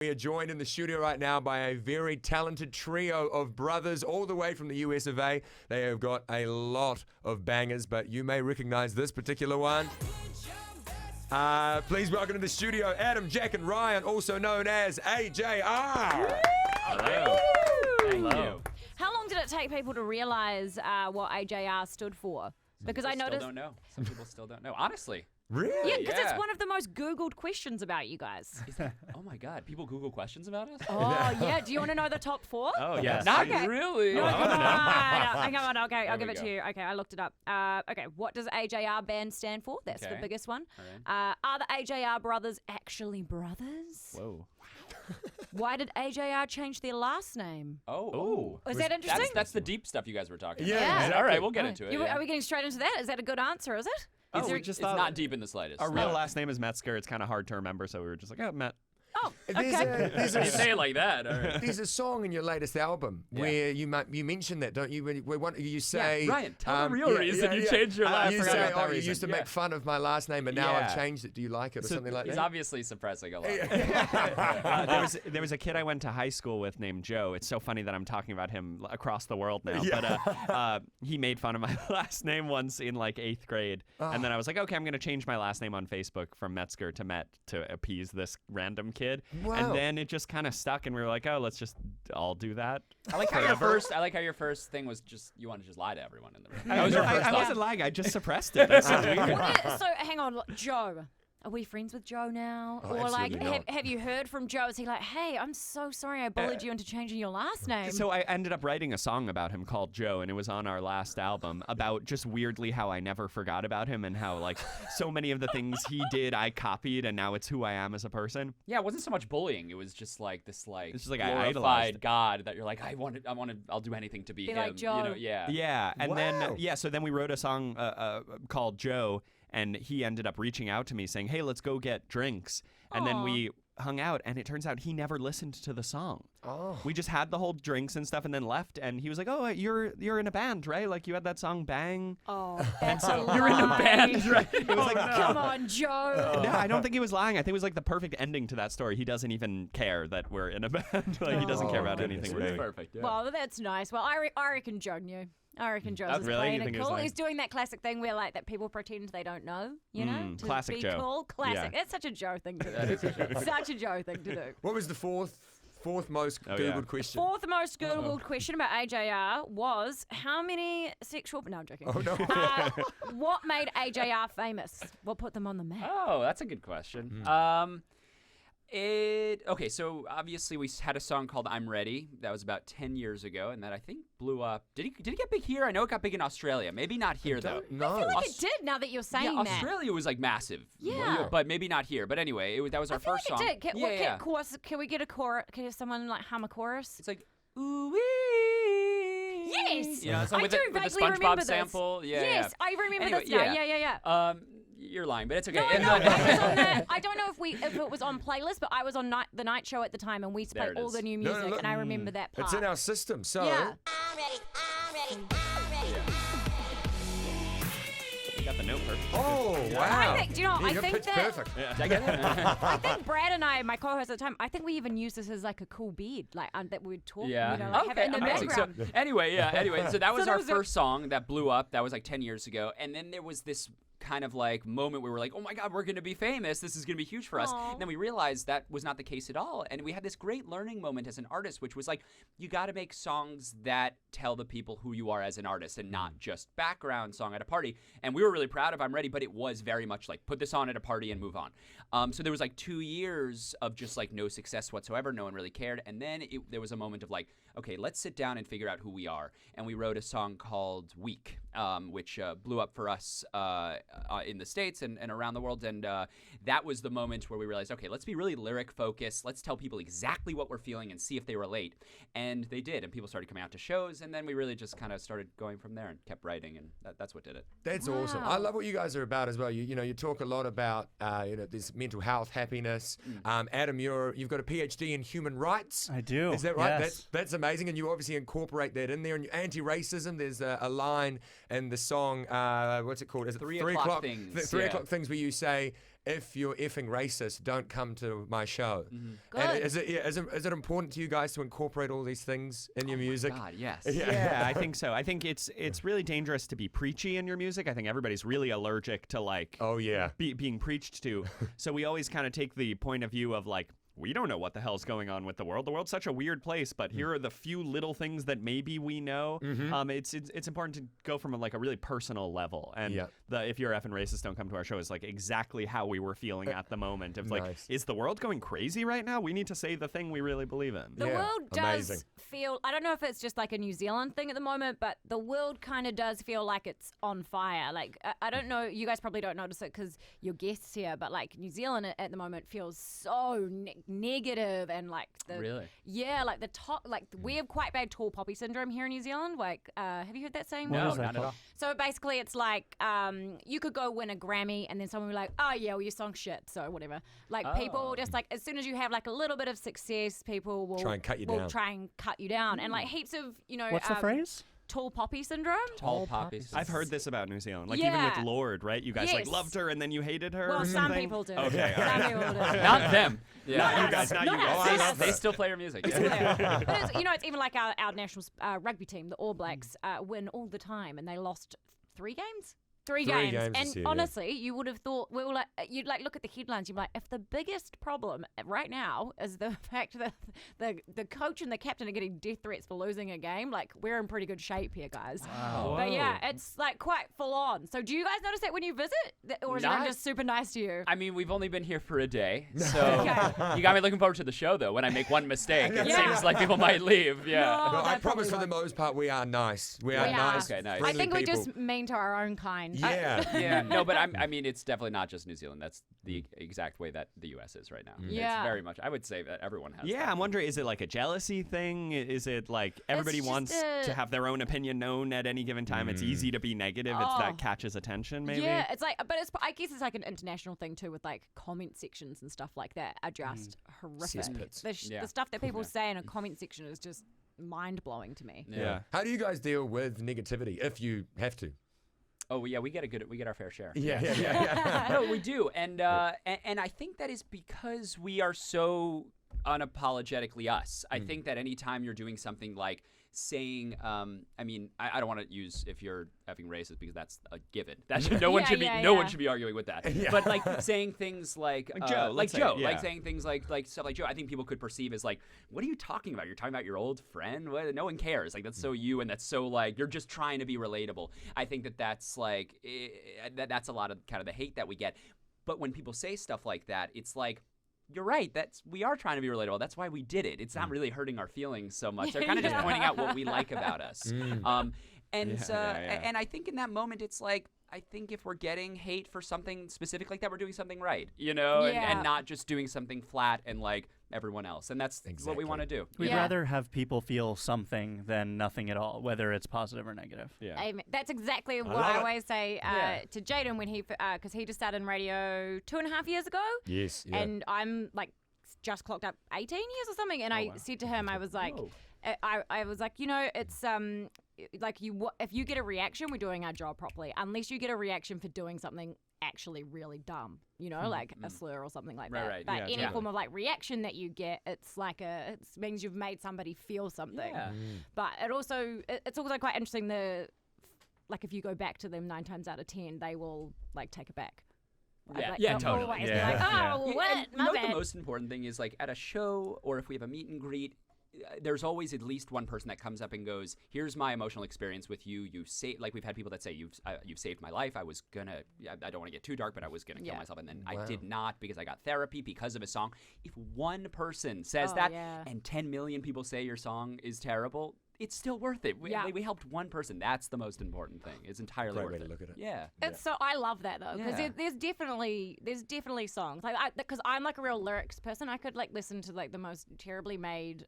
We are joined in the studio right now by a very talented trio of brothers all the way from the US of A. They have got a lot of bangers, but you may recognize this particular one. Please welcome to the studio, Adam, Jack, and Ryan, also known as AJR. Hello. Thank you. How long did it take people to realize what AJR stood for? Because I noticed. Still don't know. Some people still don't know. Honestly. Really? Yeah, because Yeah. it's one of the most Googled questions about you guys. Is that, oh my God, people Google questions about us? Oh, yeah. Do you want to know the top 4? Oh, yes. Not Okay. really. No, Oh, come on. Come on. Okay, I'll There give we it go. to you. Okay, I looked it up. Okay, what does AJR band stand for? That's the Okay. biggest one. All Are the AJR brothers actually brothers? Whoa. Why did AJR change their last name? Oh. Is that interesting? That's the deep stuff you guys were talking Yeah, about. exactly. All right, we'll get into it. Are yeah. we getting straight into that? Is that a good answer, is it? Oh, Is we just It's thought not deep in the slightest. our real No. last name is Metzger. It's kind of hard to remember, so we were just like, oh, Matt. Oh, There's okay. a You say it like that. All right. there's a song in your latest album where you mention that, don't you? Where you say, Ryan, tell the real reason you changed your last You name. say, about that you reason. used to Yeah. make fun of my last name, but now I've Yeah. changed it. Do you like it or So something like He's that? obviously suppressing a lot. There was a kid I went to high school with named Joe. It's so funny that I'm talking about him across the world now. Yeah. But he made fun of my last name once in like 8th grade. And then I was like, okay, I'm going to change my last name on Facebook from Metzger to Met to appease this random kid. Wow. And then it just kind of stuck, and we were like, oh, let's just all do that. I like how your first thing was just you want to just lie to everyone in the room. That was No, your first I thought. wasn't lying. I just suppressed it. That's so weird. So hang on, Joe. Are we friends with Joe now? Oh, or like, absolutely not. have you heard from Joe? Is he like, hey, I'm so sorry I bullied you into changing your last name? So I ended up writing a song about him called Joe, and it was on our last album about just weirdly how I never forgot about him and how like so many of the things he did I copied, and now it's who I am as a person. Yeah, it wasn't so much bullying. It was just like this It's just like I glorified idolized it. God that you're like, I'll do anything to be him. like Joe. You know, yeah. Yeah, and Wow. then so then we wrote a song called Joe, and he ended up reaching out to me saying, hey, let's go get drinks. And then Aw. we hung out, and it turns out he never listened to the song. Oh. We just had the whole drinks and stuff and then left, and he was like, oh, you're in a band, right? Like you had that song Bang. Oh, that's a You're in a lie. band, right? It was like, Come on, Joe. No, I don't think he was lying. I think it was like the perfect ending to that story. He doesn't even care that we're in a band. Like he doesn't care about goodness anything me. we're doing. Perfect. Yeah. Well, that's nice. Well, I reckon Joe knew. I reckon Joe's just Really? playing You it think he was cool. lying? He's doing that classic thing where like that people pretend they don't know, you know, to classic be Joe. cool. Classic. Yeah. That's such a Joe thing to do. That is a joke. Such a Joe thing to do. What was the fourth most Oh, Googled yeah. question? Fourth most Googled question about AJR was how many sexual. No, I'm joking. Oh, no. What made AJR famous? What put them on the map? Oh, that's a good question. Okay, so obviously we had a song called "I'm Ready" that was about 10 years ago, and that I think blew up. Did it get big here? I know it got big in Australia. Maybe not here though. No. I feel like it did now that you're saying Yeah, that. Australia was like massive. Yeah. But maybe not here. But anyway, that was our I feel first like song. it did. Can we get a chorus? Can someone like hum a chorus? It's like ooh wee. Yes. You know, so I with do the vaguely SpongeBob remember this. sample. Yeah. Yes, I remember Anyway, this now. yeah. Yeah. You're lying, but it's okay. No, I And know. the- I was on that. I don't know if it was on playlist, but I was on the night show at the time, and we There played it all is. the new No, music, look, and I remember that part. It's in our system, so Yeah. You got the note perfect. Oh, I wow. think, do you know, Yeah, I you're think pitch that perfect. Did I get it? I think Brad and I, my co-host at the time, I think we even used this as like a cool bead, like that we would talk, Yeah. you know, like have it in the amazing. background. So anyway, so that was that our was it. first song that blew up. That was like 10 years ago, and then there was this kind of like moment where we're like, oh my God, we're gonna be famous. This is gonna be huge for us. Aw. And then we realized that was not the case at all. And we had this great learning moment as an artist, which was like, you got to make songs that tell the people who you are as an artist and not just background song at a party. And we were really proud of "I'm Ready," but it was very much like put this on at a party and move on. So there was like 2 years of just like no success whatsoever. No one really cared. And then there was a moment of like, okay, let's sit down and figure out who we are. And we wrote a song called "Weak," which blew up for us in the States and around the world. And that was the moment where we realized, okay, let's be really lyric focused. Let's tell people exactly what we're feeling and see if they relate. And they did. And people started coming out to shows. And then we really just kind of started going from there and kept writing. And that's what did it. That's awesome. Wow. I love what you guys are about as well. You talk a lot about this mental health, happiness. Adam, you've got a PhD in human rights. I do. Is that right? Yes. That's amazing, and you obviously incorporate that in there. And anti-racism. There's a line in the song. What's it called? Is it 3 o'clock things, 3 yeah. o'clock things where you say if you're effing racist, don't come to my show. Good. And is it important to you guys to incorporate all these things in your music? God, yes. Yeah, I think so. I think it's really dangerous to be preachy in your music. I think everybody's really allergic to like Oh yeah. being preached to. So we always kind of take the point of view of like, we don't know what the hell's going on with the world. The world's such a weird place, but here are the few little things that maybe we know. It's important to go from a really personal level. And if you're effing racist, don't come to our show is like exactly how we were feeling at the moment. Of like, Nice. is the world going crazy right now? We need to say the thing we really believe in. The Yeah, world does amazing. feel, I don't know if it's just like a New Zealand thing at the moment, but the world kind of does feel like it's on fire. Like, I don't know, you guys probably don't notice it because you're guests here, but like New Zealand at the moment feels so negative and like Really? Yeah, like the top, like we have quite bad tall poppy syndrome here in New Zealand. Like, have you heard that saying? No, before? not at all. So basically, it's like you could go win a Grammy, and then someone will be like, "Oh yeah, well your song's shit," so whatever. Like people just like as soon as you have like a little bit of success, people will Try and cut you will down. try and cut you down, and like heaps of What's the phrase? tall poppy syndrome. Tall poppies. I've heard this about New Zealand. Like Yeah. even with Lorde, right? You guys like Yes. loved her and then you hated her. Well, or some something? people do. Okay, all Some right. people do. Not them. Yeah. Not you guys, not you Not guys. us. I They, love they her. still play your music. Yeah. But it's, it's even like our national rugby team, the All Blacks, win all the time, and they lost 3 games. Three Three games. games And this year, yeah. honestly, you would have thought you'd like look at the headlines. You'd be like, if the biggest problem right now is the fact that the coach and the captain are getting death threats for losing a game, like we're in pretty good shape here, guys. Wow. But yeah, it's like quite full on. So do you guys notice that when you visit, or is everyone Not- just super nice to you? I mean, we've only been here for a day, so Okay. you got me looking forward to the show, though. When I make one mistake, it Yeah. seems like people might leave. Yeah. No. No, I they're promise for probably the most part we are nice. We are We are. nice. Okay, nice. I friendly think we're people. just mean to our own kind. Yeah. Yeah, no, but I mean, it's definitely not just New Zealand. That's the exact way that the U.S. is right now. Yeah. It's very much. I would say that everyone has. Yeah, that. I'm wondering, is it like a jealousy thing? Is it like everybody just wants to have their own opinion known at any given time? It's easy to be negative. It's Oh. that catches attention, maybe? Yeah, it's like, but I guess it's like an international thing too, with like comment sections and stuff like that are just horrific. Cesspits. Yeah. The stuff that people say in a comment section is just mind blowing to me. Yeah. How do you guys deal with negativity if you have to? Oh yeah, we get our fair share. Yeah. No, we do, and I think that is because we are so unapologetically us. I think that anytime you're doing something like saying, I mean, I don't want to use if you're effing racist because that's a given. That should, no one should be no one should be arguing with that. Yeah. But like saying things like Joe, let's say, yeah. like saying things like stuff like Joe, I think people could perceive as like, what are you talking about? You're talking about your old friend? What? No one cares. Like that's so you, and that's so like you're just trying to be relatable. I think that's like that's a lot of kind of the hate that we get. But when people say stuff like that, it's like, you're right. We are trying to be relatable. That's why we did it. It's not really hurting our feelings so much. They're kind of just pointing out what we like about us. And I think in that moment, it's like, I think if we're getting hate for something specific like that, we're doing something right, Yeah. and not just doing something flat and like everyone else. And that's what we want to do. We'd Yeah. rather have people feel something than nothing at all, whether it's positive or negative. Yeah. Amen. That's exactly what love I it. always say Yeah. to Jayden when because he just started in radio 2.5 years ago. Yes. Yeah. And I'm like just clocked up 18 years or something, and I said to him, I was like, Whoa. I was like, it's like if you get a reaction, we're doing our job properly. Unless you get a reaction for doing something actually really dumb, like a slur or something like that. Right. But Yeah, any totally. form of like reaction that you get, it's like it means you've made somebody feel something. Yeah. But it's also quite interesting like if you go back to them 9 times out of 10, they will like take it back. Yeah. Like, Yeah, they'll totally. always be Yeah. like, Yeah. oh, Yeah, what? and you My know what bad. the most important thing is, like at a show or if we have a meet and greet, there's always at least one person that comes up and goes, here's my emotional experience with you. Like we've had people that say, you've saved my life. I was gonna, I don't want to get too dark, but I was gonna kill myself. And then I did not because I got therapy because of a song. If one person says that and 10 million people say your song is terrible, it's still worth it. We helped one person. That's the most important thing. It's entirely Great worth way to it. look at it. Yeah. It's so I love that though because Yeah. there's definitely songs like because I'm like a real lyrics person. I could like listen to like the most terribly made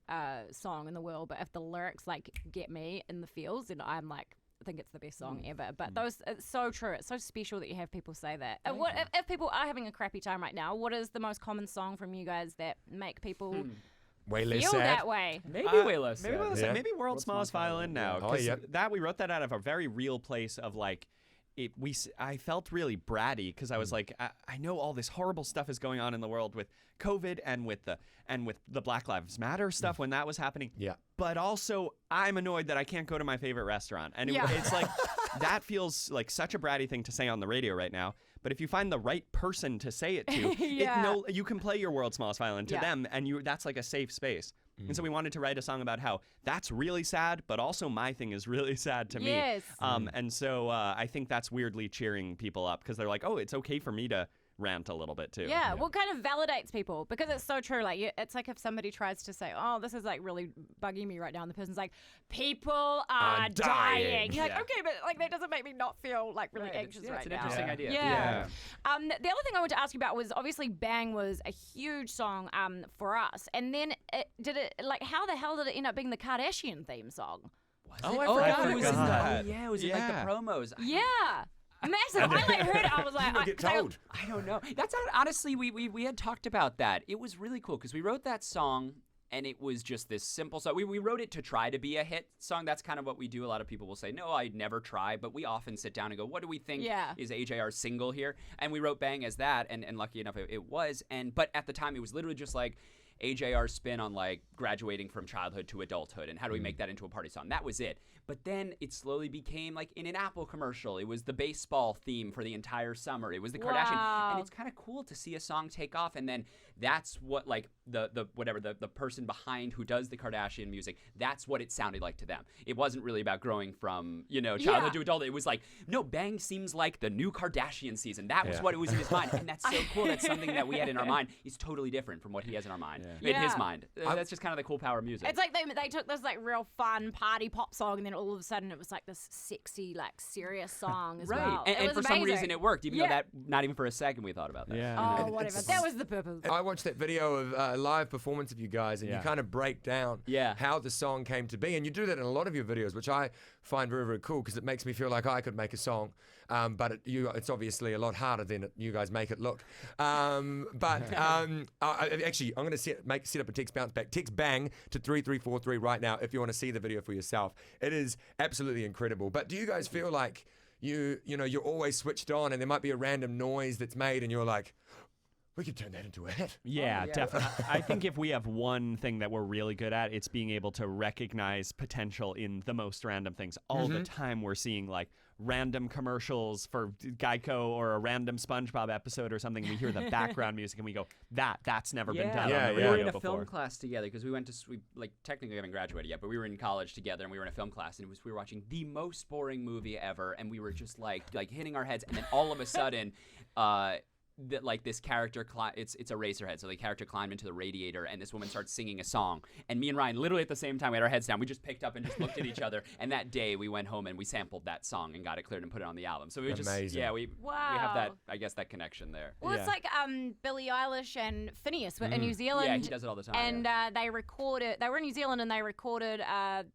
song in the world, but if the lyrics like get me in the feels, then I'm like, I think it's the best song ever. But it's so true. It's so special that you have people say that. What if people are having a crappy time right now? What is the most common song from you guys that make people Way less feel sad. that way? Maybe way less. Maybe sad. we'll say Yeah. maybe World's Smallest Violin now. Oh, 'cause yep. that we wrote that out of a very real place of like, I felt really bratty because I was like, I know all this horrible stuff is going on in the world with COVID and with the Black Lives Matter stuff when that was happening. Yeah. But also, I'm annoyed that I can't go to my favorite restaurant, and Yeah. it's like that feels like such a bratty thing to say on the radio right now. But if you find the right person to say it to, Yeah. you can play your World's Smallest Violin to Yeah. them, and that's like a safe space. And so we wanted to write a song about how that's really sad, but also my thing is really sad to Yes. me. And so I think that's weirdly cheering people up because they're like, oh, it's okay for me to rant a little bit too. Yeah, well, kind of validates people because it's so true. Like, it's like if somebody tries to say, "Oh, this is like really bugging me right now," and the person's like, "People are dying." You're like, Yeah. okay, but like that doesn't make me not feel like really Right, anxious it's right an now. interesting idea. Yeah. The other thing I wanted to ask you about was obviously "Bang" was a huge song for us, and then how the hell did it end up being the Kardashian theme song? Oh, I forgot. forgot. It was in forgot. it was in like the promos. Yeah. Massive. I like heard it. I was like, Get 'cause I- told. I don't know. That's honestly, we had talked about that. It was really cool because we wrote that song and it was just this simple song. We wrote it to try to be a hit song. That's kind of what we do. A lot of people will say, no, I'd never try. But we often sit down and go, what do we think is AJR's single here? And we wrote Bang as that. And lucky enough, it was. But at the time, it was literally just like AJR's spin on like graduating from childhood to adulthood and how do we make that into a party song. That was it. But then it slowly became like in an Apple commercial. It was the baseball theme for the entire summer. It was the Kardashian. And it's kind of cool to see a song take off. And then that's what like the person behind who does the Kardashian music, that's what it sounded like to them. It wasn't really about growing from, childhood to adulthood. It was like, no, Bang seems like the new Kardashian season. That was what it was in his mind. And that's so cool. That's something that we had in our mind is totally different from what he has in our mind. In his mind. That's just kind of the cool power of music. It's like they took this like real fun party pop song and then all of a sudden it was like this sexy, like serious song as well. And It for was some amazing. reason it worked, even though that not even for a second we thought about that. Yeah. Oh, whatever. That was the purpose. I watched that video of a live performance of you guys, and you kind of break down how the song came to be. And you do that in a lot of your videos, which I find very, very cool because it makes me feel like I could make a song. But it's obviously a lot harder than you guys make it look. Actually, I'm going to set up a text bounce back. Text BANG to 3343 right now if you want to see the video for yourself. It is absolutely incredible. But do you guys feel like you're always switched on and there might be a random noise that's made and you're like, we could turn that into a hit? Yeah, definitely. I think if we have one thing that we're really good at, it's being able to recognize potential in the most random things. All the time we're seeing like random commercials for Geico or a random SpongeBob episode or something. We hear the background music and we go, that's never been done on the We radio were in a before. film class together because we technically haven't graduated yet, but we were in college together and we were in a film class and we were watching the most boring movie ever and we were just like hitting our heads and then all of a sudden that like this character it's Eraserhead, so the character climbed into the radiator and this woman starts singing a song and me and Ryan literally at the same time we had our heads down, we just picked up and just looked at each other and that day we went home and we sampled that song and got it cleared and put it on the album. So we just we have that, I guess, that connection there. Well, it's like Billie Eilish and Phineas were in New Zealand. Yeah, he does it all the time. And they were in New Zealand and they recorded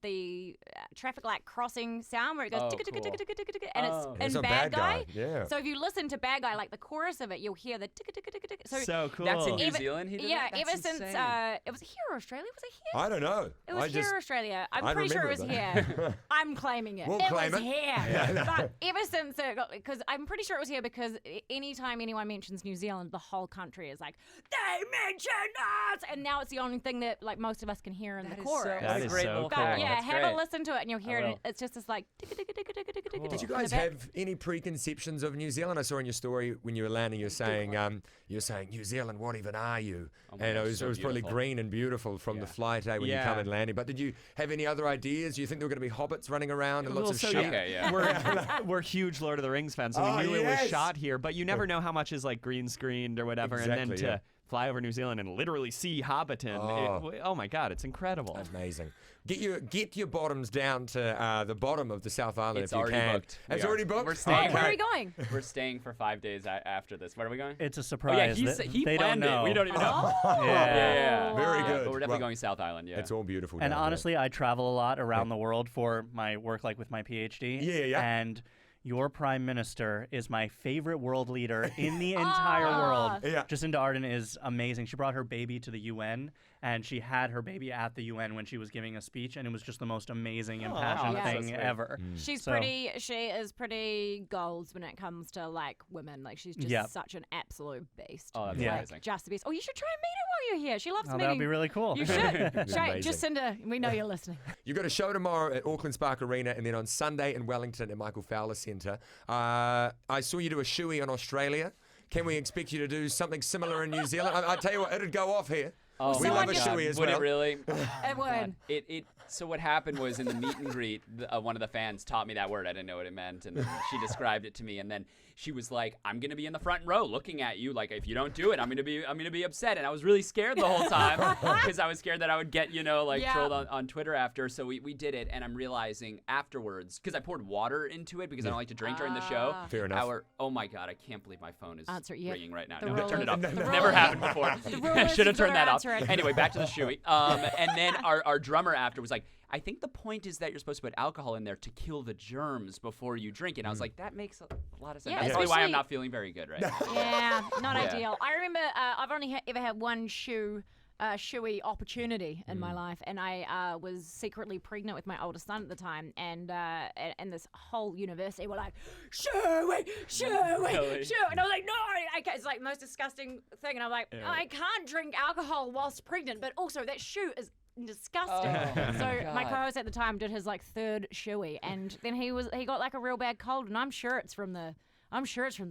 the traffic light crossing sound where it goes ticka ticka ticka ticka ticka ticka, and it's in Bad Guy. Yeah. So if you listen to Bad Guy, like the chorus of it, you'll hear the ticka ticka ticka ticka. So cool. That's in New Zealand. He did Yeah, that? ever That's since insane. it was here, Australia. Was it here? I don't know. It was here, Australia. I'm I pretty sure it was remember here. I'm claiming it. We'll it claim was it. here. But ever since it got, because I'm pretty sure it was here because anytime anyone mentions New Zealand, the whole country is like, they mention us, and now it's the only thing that like most of us can hear in the chorus. That is great so little cool. fact. Yeah, That's have great. a listen to it and you'll hear I it. will. It's just this like. Did you guys have any preconceptions of New Zealand? I saw in your story when you were landing, you're saying New Zealand, what even are you? Oh my And gosh, it was so probably beautiful. green and beautiful from the flight when you come and landing. But did you have any other ideas? Do you think there were going to be hobbits running around and lots of sheep? Okay, yeah. We're huge Lord of the Rings fans, so Oh, we knew it was yes. shot here, but you never know how much is like green screened or whatever, and Exactly, then to fly over New Zealand and literally see Hobbiton. Oh my God, it's incredible. Amazing. Get your bottoms down to the bottom of the South Island It's if you already can. booked. It's We are. already booked? We're staying. Where are we going? We're staying for 5 days after this. Where are we going? It's a Oh surprise. yeah, that he they planned don't know. it. We don't even know. Yeah. Very Yeah, good. but we're definitely Well, going South Island. Yeah. It's all beautiful. And down there. honestly, I travel a lot around the world for my work, like with my PhD. Yeah. And your prime minister is my favorite world leader in the entire world. Yeah. Jacinda Ardern is amazing. She brought her baby to the UN, and she had her baby at the UN when she was giving a speech, and it was just the most amazing impassioned thing ever. She is pretty goals when it comes to like women. Like she's just such an absolute beast. Oh, that's amazing. Just a beast. Oh, you should try and meet her while you're here. She loves meeting. That would be really cool. You should. Just send her. We know you're listening. You've got a show tomorrow at Auckland Spark Arena, and then on Sunday in Wellington at Michael Fowler Centre. I saw you do a Shoei in Australia. Can we expect you to do something similar in New Zealand? I tell you what, it'd go off here. Oh, we love a Shoei as well. Would it really? It would. So what happened was in the meet and greet, one of the fans taught me that word. I didn't know what it meant, and then she described it to me, and then she was like, "I'm gonna be in the front row, looking at you. Like if you don't do it, I'm gonna be upset." And I was really scared the whole time because I was scared that I would get trolled on Twitter after. So we did it, and I'm realizing afterwards because I poured water into it because I don't like to drink during the show. Fair enough. Oh my God, I can't believe my phone is ringing right now. The No, turn it off. the Never happened before. Should have turned that off. it. Anyway, back to the Shoei. And then our drummer after was like, I think the point is that you're supposed to put alcohol in there to kill the germs before you drink. And I was like, that makes a lot of sense. Yeah, That's probably why I'm not feeling very good right now. Yeah, not ideal. I remember I've only ever had one Shoei opportunity in my life, and I was secretly pregnant with my oldest son at the time, and this whole university were like, Shoei, and I was like, no, it's like the most disgusting thing, and I'm like, I can't drink alcohol whilst pregnant, but also that shoe is disgusting. So my co-host at the time did his like third Shoei, and then he got like a real bad cold, and I'm sure it's from the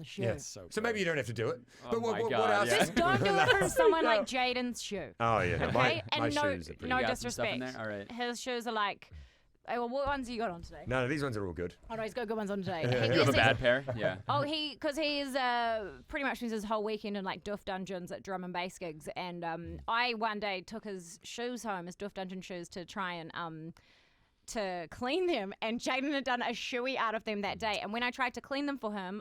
shoe. Yes. So maybe you don't have to do it. But what God, else? Just don't do it from someone like Jayden's shoe. Oh yeah, no, Okay? my And shoes are pretty no You got some stuff in disrespect. there? All right. His shoes are like, well, what ones have you got on today? No, these ones are all good. Oh no, he's got good ones on today. You have a bad pair? Yeah. Oh, because he's pretty much spends his whole weekend in like Doof Dungeons at drum and bass gigs, and I one day took his shoes home, his Doof Dungeon shoes, to try and to clean them, and Jayden had done a Shoei out of them that day, and when I tried to clean them for him,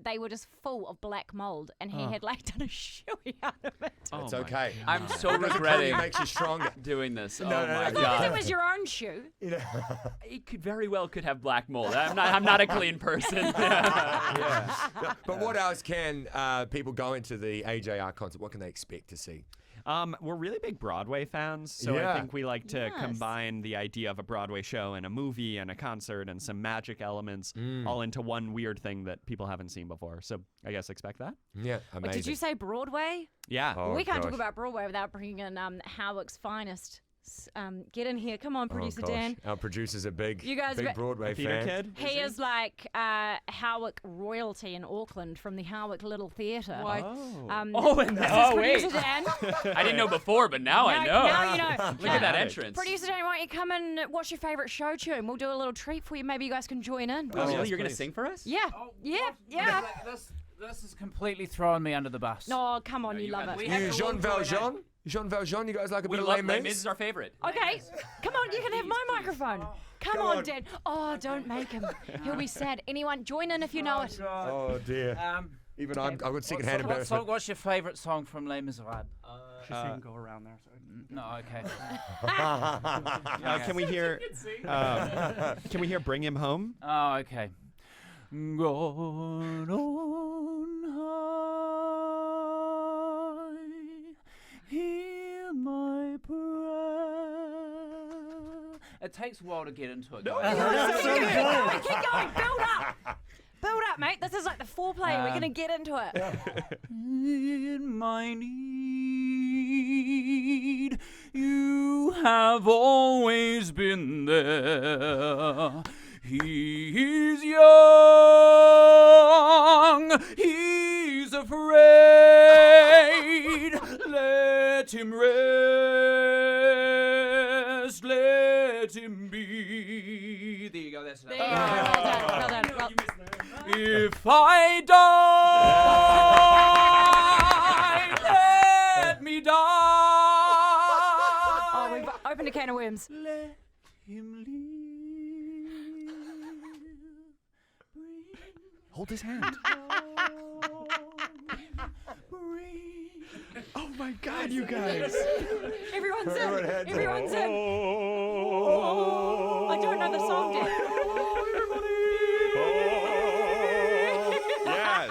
they were just full of black mold, and he had like done a Shoei out of it. It's okay. I'm so regretting It makes you stronger. doing this. No, oh no, my no. Because it God. was your own shoe. It could very well could have black mold. I'm not a clean person. But what else can people go into the AJR concert? What can they expect to see? We're really big Broadway fans, so Yeah. I think we like to Yes. combine the idea of a Broadway show and a movie and a concert and some magic elements all into one weird thing that people haven't seen before. So I guess expect that. Yeah, amazing. Did you say Broadway? Yeah. Oh, We can't talk gosh. about Broadway without bringing in Howick's finest. Get in here. Come on, producer gosh. Dan. Our producer's a big You guys big re- Broadway Theater fan. kid? He is like Howick royalty in Auckland from the Howick Little Theatre. Why? Producer Wait. Dan. I didn't know before, but now I know. Now you know. Look at that entrance. Producer Dan, why don't you come and watch your favourite show tune? We'll do a little treat for you. Maybe you guys can join in. Oh, yes, you're going to please. sing for us? Yeah. Yeah. This is completely throwing me under the bus. No, come on, you you love got- it. we You Jean Valjean? Jean Valjean, you guys like a We bit of love Les Les Mis? Mis is our favorite. Okay, come on, you can have my microphone. Come on, Dan. Oh, don't make him. He'll be sad. Anyone, join in if you know it. Oh dear. Even I've got second-hand What embarrassment. what's your favourite song from Les Miserables? She can go around there. So. No, okay. Can we hear? Can we hear "Bring Him Home"? Oh, okay. Gone on high, hear my prayer. It takes a while to get into it. guys. Keep going. Build up. Build up, mate. This is like the foreplay. We're going to get into it. In my need, you have always been there. He's young, he's afraid. Let him rest, let him be. There you go, that's it. There you go. Well done. Well done. If I die, let me die. Oh, we've opened a can of worms. Let him live. Hold his hand. Oh my God, you guys! Everyone's Everyone in. had to- Everyone's in. I don't know the song yet. Yes.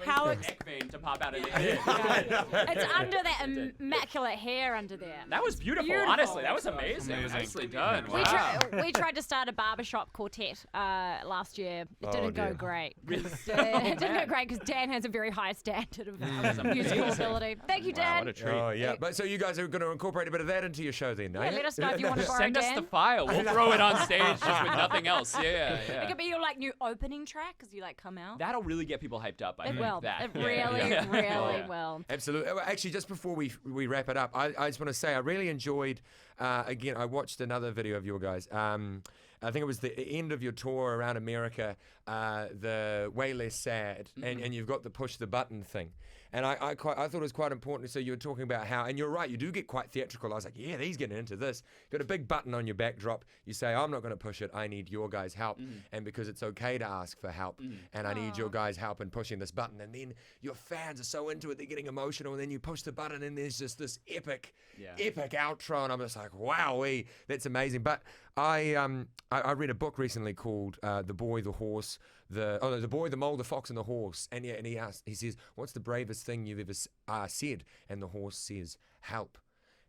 Howick's, to pop out of it. It's under that immaculate hair under there. That was beautiful. Honestly, that was amazing. Nicely done. Wow. We tried to start a barbershop quartet last year. It didn't go great. It didn't go great because Dan has a very high standard of musical ability. Thank you, Dan. Wow, what a treat. Oh, yeah. But so you guys are going to incorporate a bit of that into your show then, Let us know if you want to borrow Send us Dan. the file. We'll throw it on stage just with nothing else. Yeah. It could be your like new opening track as you like come out. That'll really get people hyped up. It will. That. It really will. Absolutely. Actually, just before we wrap it up, I just want to say I really enjoyed, again, I watched another video of your guys. I think it was the end of your tour around America, the Way Less Sad, and you've got the push the button thing. And I thought it was quite important. So you were talking about how, and you're right, you do get quite theatrical. I was like, yeah, he's getting into this. Got a big button on your backdrop. You say, I'm not going to push it. I need your guys' help. And because it's okay to ask for help. And I need your guys' help in pushing this button. And then your fans are so into it, they're getting emotional. And then you push the button and there's just this epic outro. And I'm just like, wowee, that's amazing. But I read a book recently called The Boy, the Horse, the Boy, the Mole, the Fox, and the Horse. And he says, what's the bravest thing you've ever said? And the horse says, help.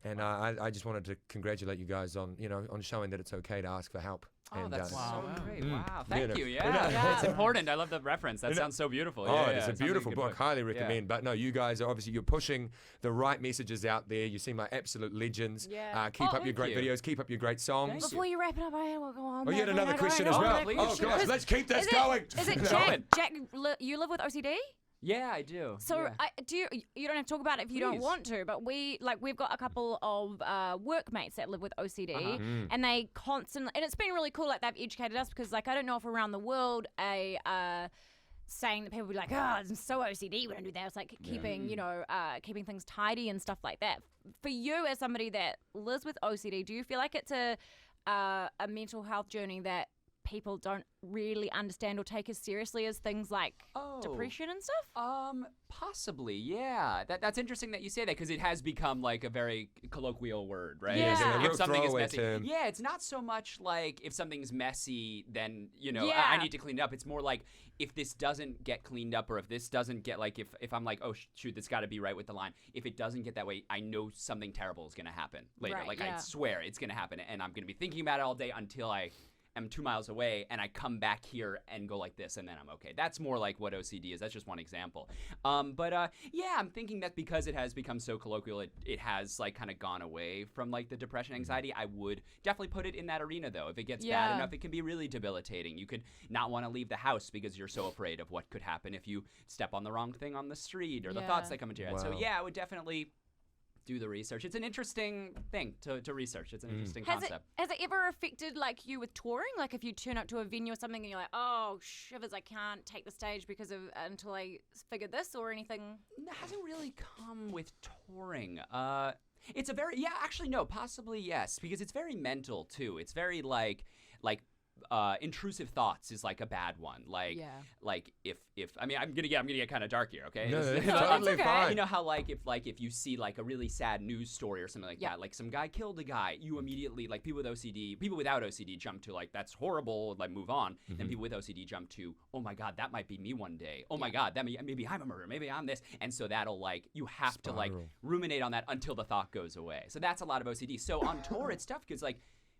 And I just wanted to congratulate you guys on showing that it's okay to ask for help. Oh, and, that's so great. Mm. Wow. Thank you. Yeah. Yeah. It's important. I love the reference. That sounds so beautiful. Oh, it's a beautiful book. Highly recommend. But no, you guys are obviously, you're pushing the right messages out there. You seem like absolute legends. Yeah. Keep up your great videos. Keep up your great songs. Before you wrap it up, I will go on. Oh, you had another question as well. Oh, gosh, let's keep this going. Is it Jack, you live with OCD? Yeah, I do. So yeah. You don't have to talk about it if you don't want to, but we've got a couple of workmates that live with OCD, and they constantly, and it's been really cool. Like they've educated us because like I don't know if around the world saying that people would be like, oh, I'm so OCD when I do that. It's like keeping keeping things tidy and stuff like that. For you as somebody that lives with OCD, do you feel like it's a mental health journey that people don't really understand or take as seriously as things like depression and stuff? Possibly, yeah. That's interesting that you say that because it has become like a very colloquial word, right? Yeah. If something is messy, it's not so much like if something's messy, then I need to clean it up. It's more like if this doesn't get cleaned up, or if this doesn't get like if I'm like, oh shoot, this got to be right with the line. If it doesn't get that way, I know something terrible is gonna happen later. Right, I swear it's gonna happen, and I'm gonna be thinking about it all day until I am 2 miles away and I come back here and go like this and then I'm okay. That's more like what OCD is. That's just one example. I'm thinking that because it has become so colloquial, it has like kind of gone away from like the depression, anxiety. I would definitely put it in that arena though. If it gets bad enough, it can be really debilitating. You could not want to leave the house because you're so afraid of what could happen if you step on the wrong thing on the street or the thoughts that come into your head. So I would definitely do the research. It's an interesting thing to research. It's an interesting concept. Has it ever affected like you with touring? Like if you turn up to a venue or something and you're like, oh shivers, I can't take the stage because of until I figure this or anything? It hasn't really come with touring. It's a very actually no, possibly yes, because it's very mental too. It's very like intrusive thoughts is like a bad one. Like if I mean I'm gonna get kind of dark here, okay? No, it's totally fine. You know how like if you see like a really sad news story or something like that, like some guy killed a guy, you immediately like people without OCD jump to like that's horrible, like move on. Then people with OCD jump to, oh my god, that might be me one day. Oh my god, maybe I'm a murderer, maybe I'm this, and so that'll like you have to like ruminate on that until the thought goes away. So that's a lot of OCD. So on tour it's tough because like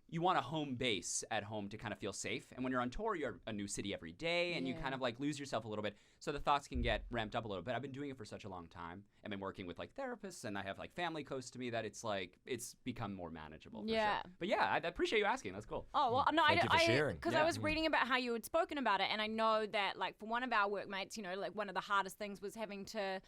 you want a home base at home to kind of feel safe. And when you're on tour, you're a new city every day, and you kind of like lose yourself a little bit. So the thoughts can get ramped up a little bit. I've been doing it for such a long time. I've been working with like therapists, and I have like family close to me that it's like it's become more manageable. For sure. But I appreciate you asking. That's cool. Oh well, no, Thank you for sharing. Because I was reading about how you had spoken about it, and I know that like for one of our workmates, like one of the hardest things was having to,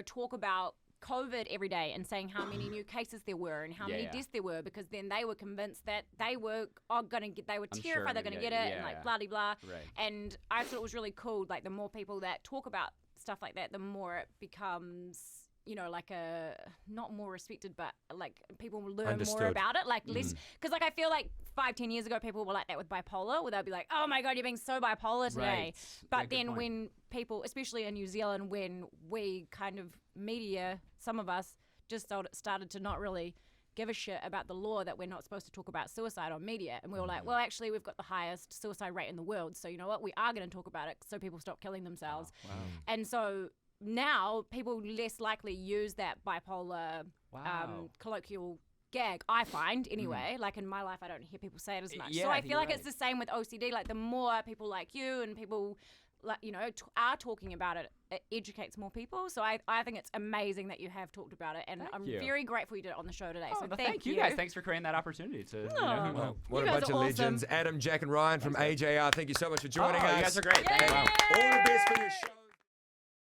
talk about COVID every day and saying how many new cases there were and how many deaths there were, because then they were convinced that they were terrified they're going to get it and like blah blah blah. Right. And I thought it was really cool. Like the more people that talk about stuff like that, the more it becomes, like a not more respected, but like people will learn more about it. Like less, because like I feel like 5-10 years ago people were like that with bipolar, where they'll be like, oh my god, you're being so bipolar today. Right. But then when people, especially in New Zealand, when we kind of media, some of us just started to not really give a shit about the law that we're not supposed to talk about suicide on media, and we were like, well, actually we've got the highest suicide rate in the world, so you know what, we are going to talk about it so people stop killing themselves. Wow. And so now people less likely use that bipolar colloquial gag, I find anyway. Like in my life, I don't hear people say it as much. So I feel like it's the same with OCD. Like the more people like you and people like are talking about it, it educates more people. So I think it's amazing that you have talked about it, and I'm very grateful you did it on the show today. So thank you guys. Thanks for creating that opportunity to. What a bunch of legends! Adam, Jack, and Ryan from AJR. Thank you so much for joining us. You guys are great. All the best for your show.